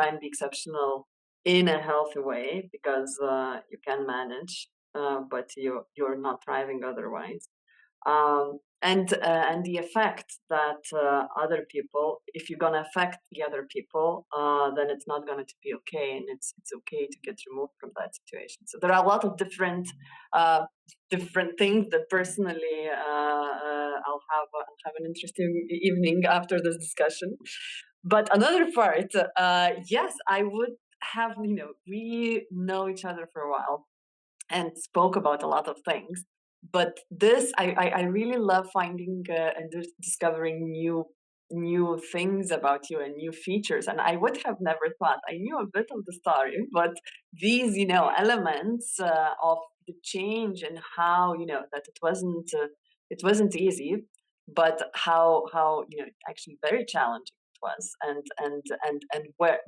and be exceptional in a healthy way, because you can manage, but you're not thriving otherwise. And the effect that other people, if you're gonna affect the other people, then it's not going to be okay, and it's okay to get removed from that situation. So there are a lot of different things that personally I'll have an interesting evening after this discussion. But another part, yes, I would have, we know each other for a while and spoke about a lot of things. But this, I really love finding and discovering new things about you and new features. And I would have never thought. I knew a bit of the story, but these, elements of the change, and how, that it wasn't easy, but how actually very challenging it was, and where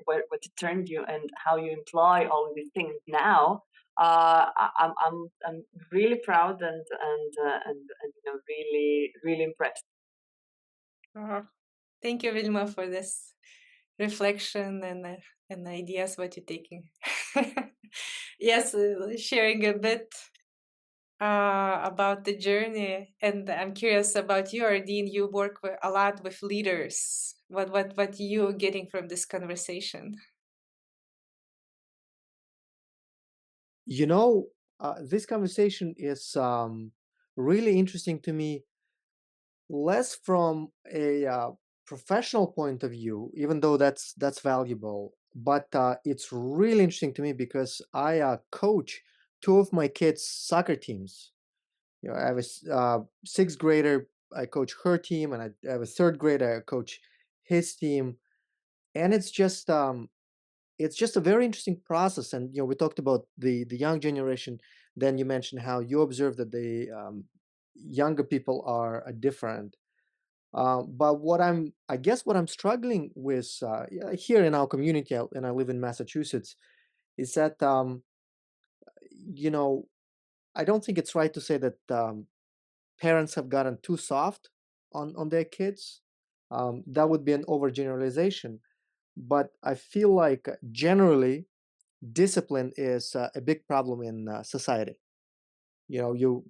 what it turned you, and how you employ all of these things now. I'm really proud, and really impressed. Thank you, Vilma, for this reflection and ideas what you're taking. Yes, sharing a bit about the journey, and I'm curious about you, Ardeen. You work a lot with leaders. What you getting from this conversation? This conversation is really interesting to me, less from a professional point of view, even though that's valuable, but it's really interesting to me because I coach two of my kids' soccer teams. I have a sixth grader, I coach her team, and I have a third grader, I coach his team, and it's just a very interesting process. And we talked about the young generation. Then you mentioned how you observe that the younger people are different. But I guess what I'm struggling with here in our community, and I live in Massachusetts, is that you know I don't think it's right to say that parents have gotten too soft on their kids. That would be an overgeneralization. But I feel like generally discipline is a big problem in society. You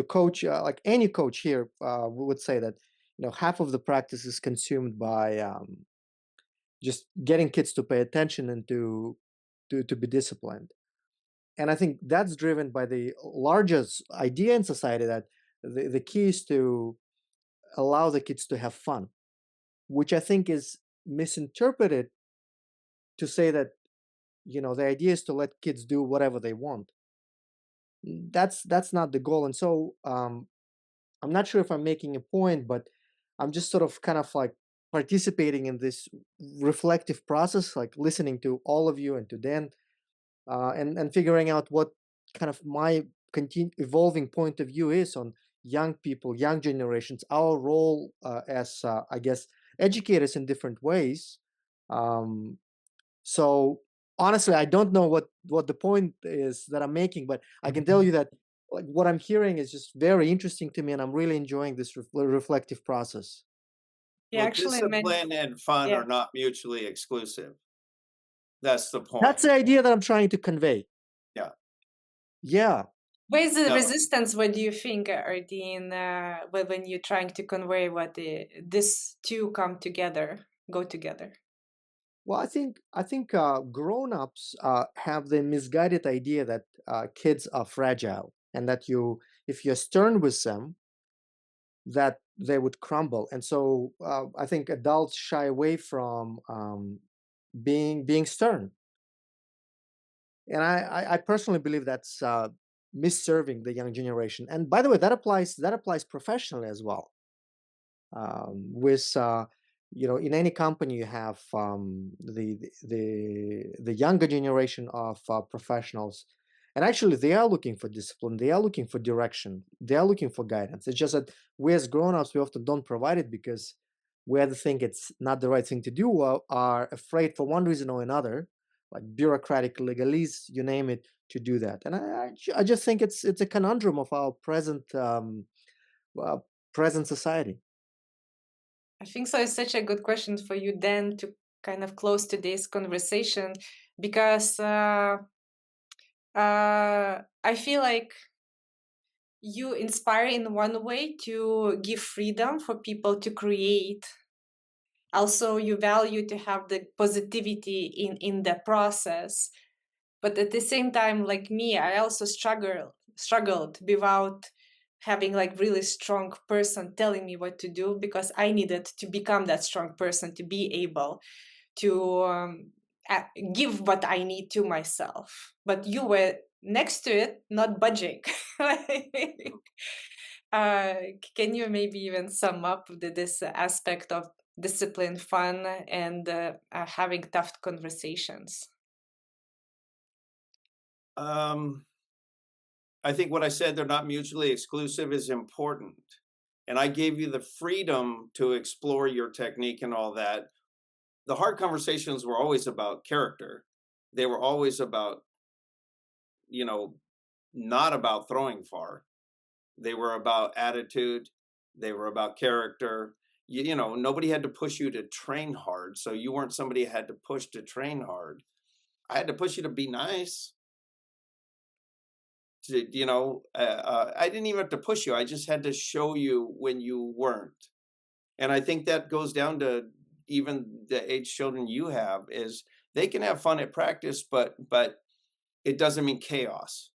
coach, like any coach here would say that half of the practice is consumed by just getting kids to pay attention and to be disciplined. And I think that's driven by the largest idea in society that the key is to allow the kids to have fun, which I think is misinterpreted to say that the idea is to let kids do whatever they want. That's not the goal. And so I'm not sure if I'm making a point, but I'm just sort of kind of like participating in this reflective process, like listening to all of you and to Dan, and figuring out what kind of my evolving point of view is on young people, young generations, our role as, I guess, educators in different ways. So honestly, I don't know what the point is that I'm making, but I can tell you that like what I'm hearing is just very interesting to me, and I'm really enjoying this reflective process. You Well, actually mentioned, discipline and fun yeah. are not mutually exclusive. That's the point. That's the idea that I'm trying to convey. Yeah. Yeah. Where's the No. resistance? What do you think, Ardeen, when you're trying to convey what these two come together, go together? Well, I think grown-ups have the misguided idea that kids are fragile, and that if you're stern with them, that they would crumble. And so I think adults shy away from being stern. And I personally believe that's misserving the young generation. And by the way, that applies professionally as well. With in any company you have the younger generation of professionals, and actually they are looking for discipline, they are looking for direction, they are looking for guidance. It's just that we as grown-ups, we often don't provide it because we either think it's not the right thing to do, or are afraid for one reason or another, like bureaucratic legalese, you name it, to do that. And I just think it's a conundrum of our present present society. I think so. It's such a good question for you, Dan, to kind of close today's conversation, because I feel like you inspire in one way to give freedom for people to create. Also, you value to have the positivity in the process. But at the same time, like me, I also struggled without having like really strong person telling me what to do, because I needed to become that strong person to be able to give what I need to myself. But you were next to it, not budging. Can you maybe even sum up this aspect of discipline, fun, and having tough conversations? I think what I said, they're not mutually exclusive, is important. And I gave you the freedom to explore your technique and all that. The hard conversations were always about character. They were always about, not about throwing far. They were about attitude. They were about character. Nobody had to push you to train hard. So you weren't somebody who had to push to train hard. I had to push you to be nice. I didn't even have to push you. I just had to show you when you weren't. And I think that goes down to even the age children you have, is they can have fun at practice, but it doesn't mean chaos.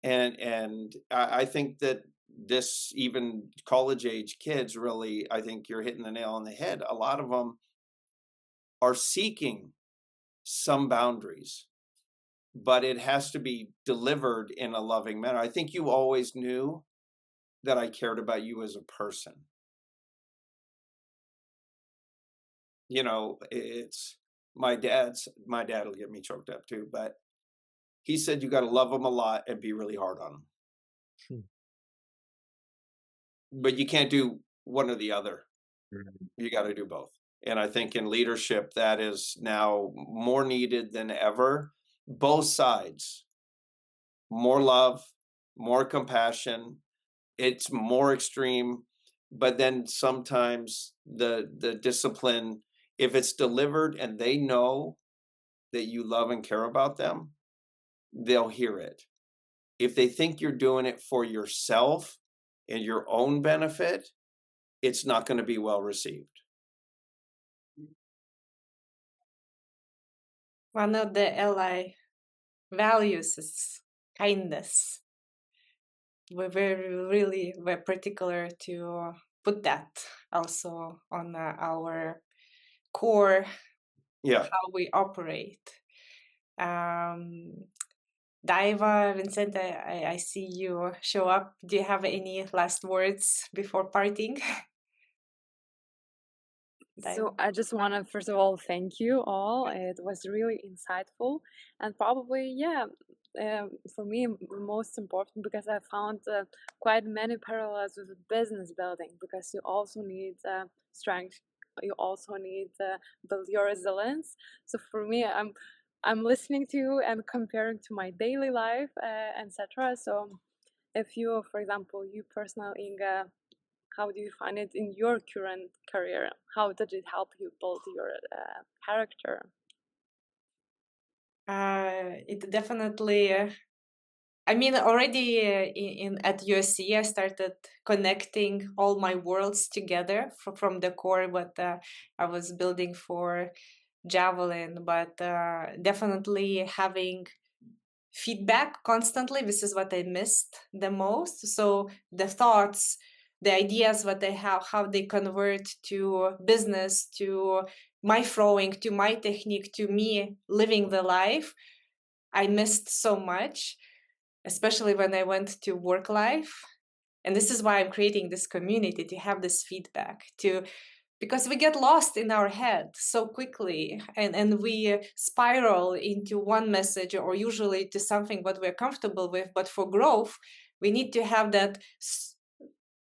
And I think that this, even college age kids, really, I think you're hitting the nail on the head. A lot of them are seeking some boundaries, but it has to be delivered in a loving manner. I think you always knew that I cared about you as a person. It's my dad will get me choked up too, but he said you got to love them a lot and be really hard on them. But you can't do one or the other. You got to do both. And I think in leadership, that is now more needed than ever. Both sides, more love, more compassion. It's more extreme, but then sometimes the discipline, if it's delivered and they know that you love and care about them, they'll hear it. If they think you're doing it for yourself and your own benefit, it's not going to be well received. One of the LI values is kindness. We're really particular to put that also on our core, how we operate. Daiva, Vincent, I see you show up. Do you have any last words before parting? So I just want to, first of all, thank you all. It was really insightful, and probably, for me, most important, because I found quite many parallels with business building, because you also need strength. You also need build your resilience. So for me, I'm listening to you and comparing to my daily life, etc. So if you, for example, you personal, Inga, how do you find it in your current career? How did it help you build your character? It definitely. I mean, already at USC, I started connecting all my worlds together from the core what I was building for Javelin, but definitely having feedback constantly. This is what I missed the most. So the thoughts, the ideas what I have, how they convert to business, to my throwing, to my technique, to me living the life, I missed so much, especially when I went to work life. And this is why I'm creating this community, to have this feedback, because we get lost in our head so quickly, and we spiral into one message, or usually to something what we're comfortable with. But for growth, we need to have that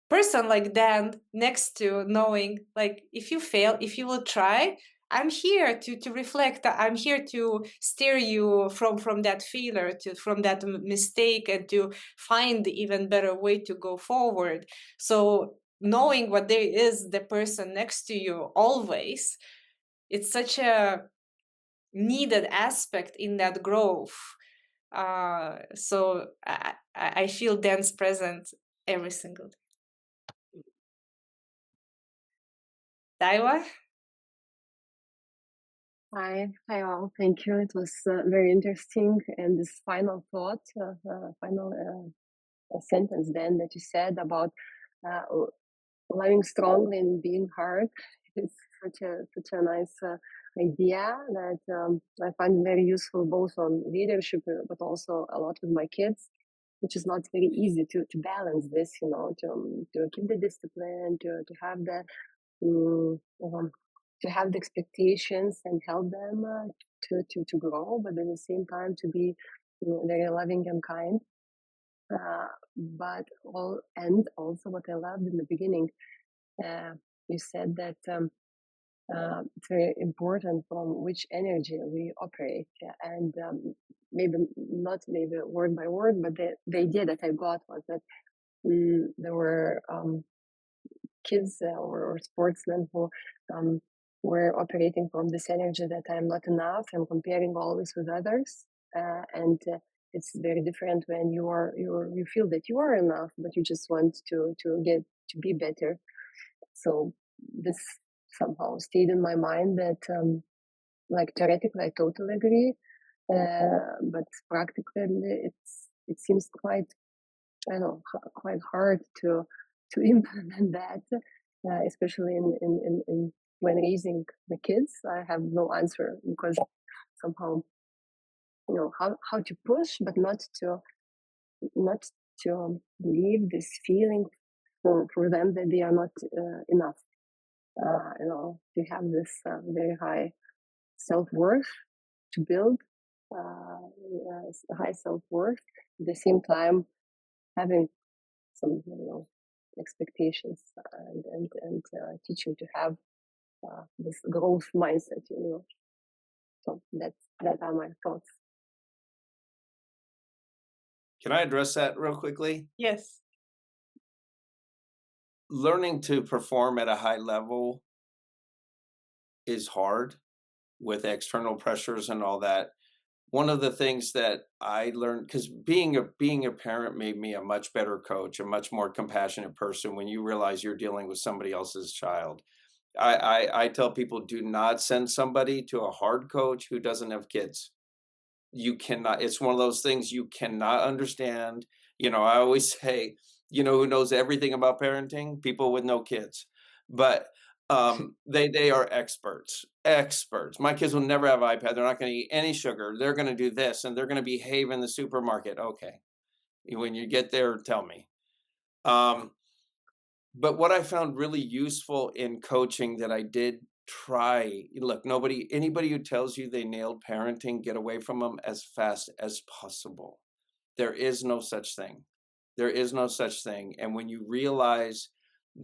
person like Dan next to, knowing, like, if you fail, if you will try, I'm here to reflect. I'm here to steer you from that failure, from that mistake, and to find even better way to go forward. So knowing what there is the person next to you always, it's such a needed aspect in that growth. So I feel Dan's present every single day. Daiwa? Hi all. Thank you. It was very interesting. And this final thought, final sentence then that you said about loving strongly and being hard, it's such a nice idea that I find very useful both on leadership, but also a lot with my kids, which is not very easy to balance this, to keep the discipline, to have the to have the expectations and help them to grow, but at the same time to be very loving and kind. But also what I loved in the beginning, you said that it's very important from which energy we operate, and maybe not maybe word by word, but the idea that I got was that there were kids or sportsmen who were operating from this energy that I'm not enough and comparing always with others, and it's very different when you feel that you are enough, but you just want to get to be better. So this somehow stayed in my mind that like theoretically I totally agree, but practically it seems quite, I don't know, quite hard to implement that, especially in when raising the kids. I have no answer because somehow how to push, but not to leave this feeling for them that they are not enough. To have this very high self-worth to build high self-worth, at the same time having some expectations and teaching to have this growth mindset. So that are my thoughts. Can I address that real quickly? Yes. Learning to perform at a high level is hard with external pressures and all that. One of the things that I learned, because being a parent made me a much better coach, a much more compassionate person when you realize you're dealing with somebody else's child. I tell people, do not send somebody to a hard coach who doesn't have kids. You cannot, it's one of those things you cannot understand. I always say, who knows everything about parenting? People with no kids. But they are experts. My kids will never have iPad. They're not going to eat any sugar. They're going to do this, and they're going to behave in the supermarket. Okay. When you get there, tell me. But what I found really useful in coaching that I did try, look, anybody who tells you they nailed parenting, get away from them as fast as possible. There is no such thing. There is no such thing. And when you realize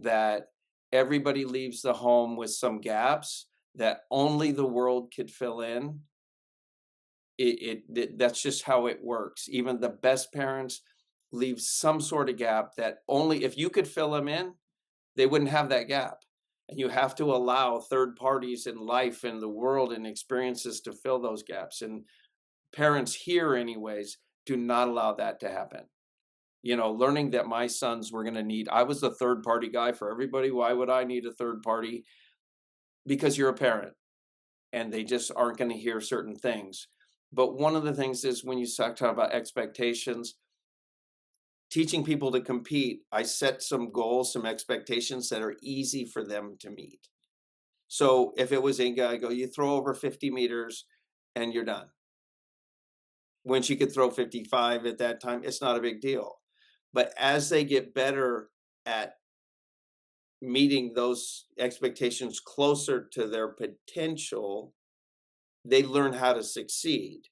that everybody leaves the home with some gaps that only the world could fill in, that's just how it works. Even the best parents leave some sort of gap that only if you could fill them in, they wouldn't have that gap. And you have to allow third parties in life and the world and experiences to fill those gaps. And parents here anyways, do not allow that to happen. Learning that my sons were going to need, I was the third party guy for everybody. Why would I need a third party? Because you're a parent and they just aren't going to hear certain things. But one of the things is when you talk about expectations, teaching people to compete, I set some goals, some expectations that are easy for them to meet. So if it was Inga, I go, you throw over 50 meters and you're done. When she could throw 55 at that time, it's not a big deal. But as they get better at meeting those expectations closer to their potential, they learn how to succeed.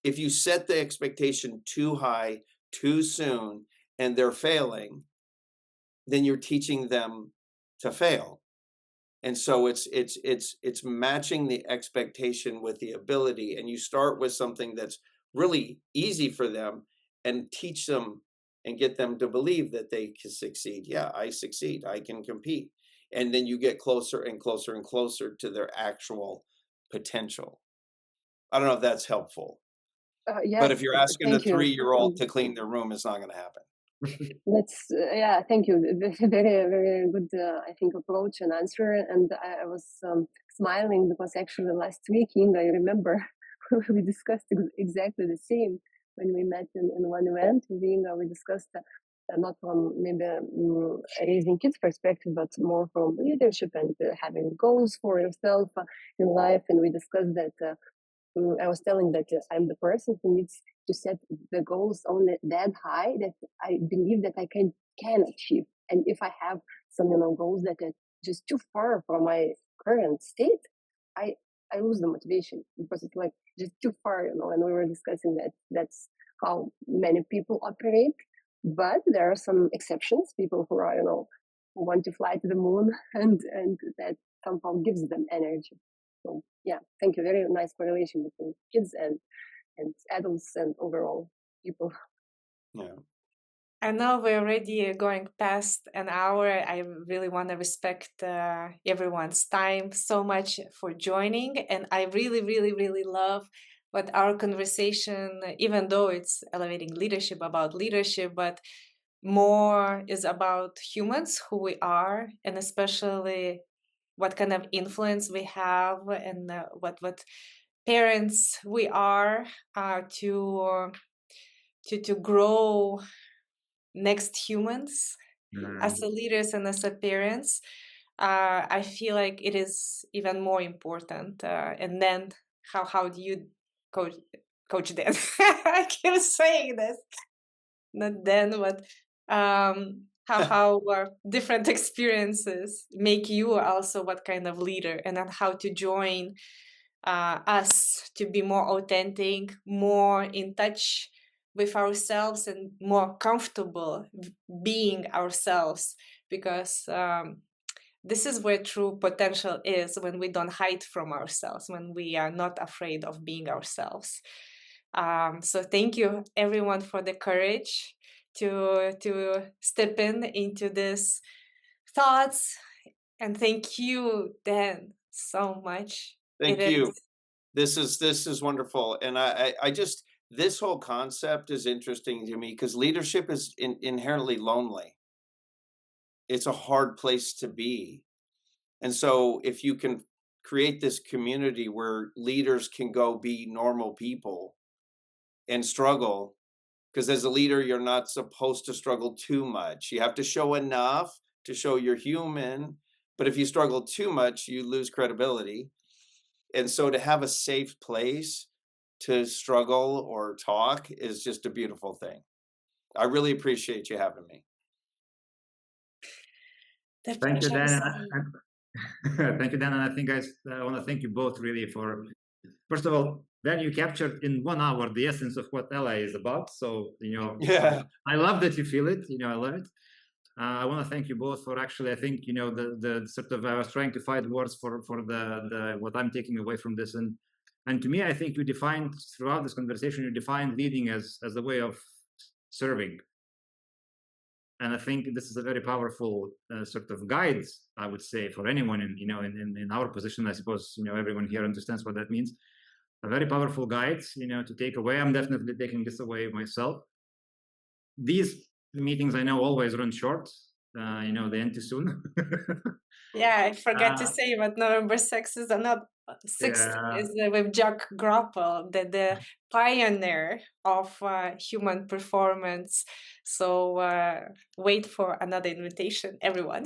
If you set the expectation too high, too soon, and they're failing, then you're teaching them to fail. And so it's matching the expectation with the ability. And you start with something that's really easy for them and teach them and get them to believe that they can succeed. Yeah, I succeed. I can compete. And then you get closer and closer and closer to their actual potential. I don't know if that's helpful. But Yes, if you're asking a thank you. 3-year-old to clean their room, it's not going to happen. That's yeah, thank you. Very, very good, I think, approach and answer. And I was smiling because actually last week, Inga, I remember we discussed exactly the same when we met in one event with Inga. We discussed not from maybe raising kids perspective, but more from leadership and having goals for yourself in life. And we discussed that. I was telling that I'm the person who needs to set the goals only that high that I believe that I can achieve. And if I have some goals that are just too far from my current state, I lose the motivation because it's like just too far, and we were discussing that that's how many people operate. But there are some exceptions, people who are who want to fly to the moon and that somehow gives them energy. So yeah, thank you. Very nice correlation between kids and adults and overall people. Yeah. I know we're already going past an hour. I really want to respect everyone's time so much for joining. And I really, really, really love what our conversation, even though it's elevating leadership about leadership, but more is about humans, who we are, and especially what kind of influence we have and what parents we are to grow next humans as a leaders and as a parents. I feel like it is even more important. And then how do you coach Dan? I keep saying this, not then, but how different experiences make you also what kind of leader, and then how to join us to be more authentic, more in touch with ourselves, and more comfortable being ourselves, because this is where true potential is, when we don't hide from ourselves, when we are not afraid of being ourselves. So thank you everyone for the courage to step into this thoughts, and thank you, Dan, so much. Thank It you. is. This is wonderful. And I just, this whole concept is interesting to me because leadership is inherently lonely. It's a hard place to be. And so if you can create this community where leaders can go be normal people and struggle, because as a leader, you're not supposed to struggle too much. You have to show enough to show you're human. But if you struggle too much, you lose credibility. And so to have a safe place to struggle or talk is just a beautiful thing. I really appreciate you having me. Thank you, Dan. Thank you, Dan. And I think I want to thank you both really for, first of all, Dan, you captured in 1 hour the essence of what LA is about. So, Yeah. I love that you feel it. I love it. I want to thank you both for actually, I think, the sort of, I was trying to find words for the what I'm taking away from this. And to me, I think you defined throughout this conversation, you defined leading as a way of serving. And I think this is a very powerful sort of guide, I would say, for anyone in our position. I suppose everyone here understands what that means. A very powerful guide, to take away. I'm definitely taking this away myself. These meetings, I know, always run short. They end too soon. Yeah, I forgot to say, but November 6th is another 6th is with Jack Grapple, the pioneer of human performance. So wait for another invitation, everyone.